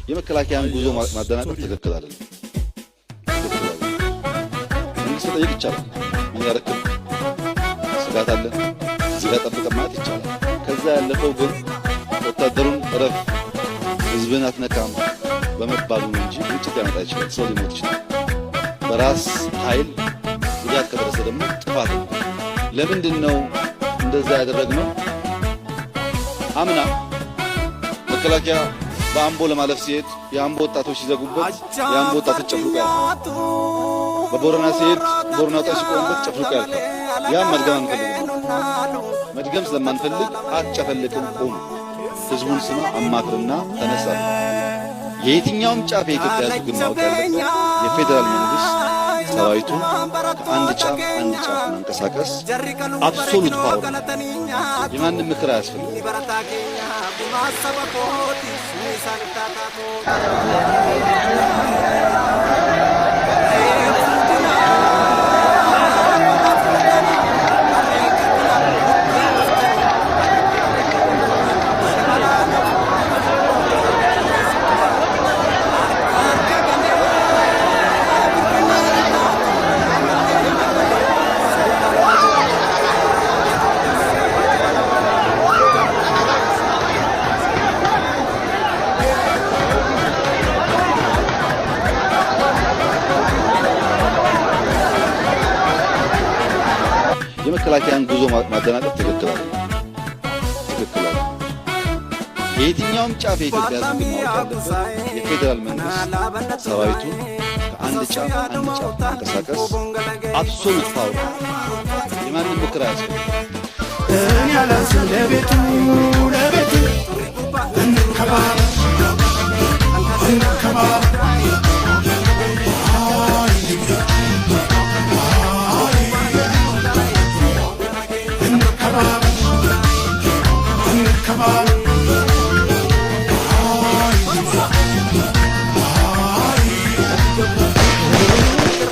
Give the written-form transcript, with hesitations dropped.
የመከላከያን ጉዞ ማደናቀፍ ትክክል አይደለም። መንግስት ጠይቅ ይቻላል። ምን ያረክብ ስጋት አለ ስጋት ጠብቀን ማለት ይቻላል። ከዛ ያለፈው ግን ወታደሩን እረፍ ህዝብን አትነካም በመባሉ ነው እንጂ ግጭት ያመጣ ይችላል። ሰው ሊሞት ይችላል። በራስ ኃይል ጉዳት ከደረሰ ደግሞ ጥፋት ነው። ለምንድን ነው እንደዛ ያደረግነው? አምና መከላከያ በአምቦ ለማለፍ ሲሄድ የአምቦ ወጣቶች ሲዘጉበት የአምቦ ወጣቶች ጨፍልቆ ያልፋል። በቦረና ሲሄድ ቦረና ወጣቶች ሲቆሙበት ጨፍልቆ ያልፋል። ያም መድገም አንፈልግም። መድገም ስለማንፈልግ አጨፈልቅን ቆሙ። ህዝቡን ስማ፣ አማክርና ተነሳ። የየትኛውም ጫፍ የኢትዮጵያ ህዝብ ግን ማወቅ ያለበት የፌዴራል መንግስት ሰራዊቱን ከአንድ ጫፍ አንድ ጫፍ ማንቀሳቀስ አብሶሉት ፓወር፣ የማንም ምክር አያስፈልግም። የመከላከያን ጉዞ ማደናቀፍ ትክክል አይደለም። የየትኛውም ጫፍ የኢትዮጵያ ህዝብ ማወቅ ያለበት የፌዴራል መንግስት ሰራዊቱን ከአንድ ጫፍ አንድ ጫፍ ማንቀሳቀስ አብሶሉት ፓወር፣ የማንም ምክር አያስፈልግም። እኔ ያላንስም ለቤቱ እንከባበር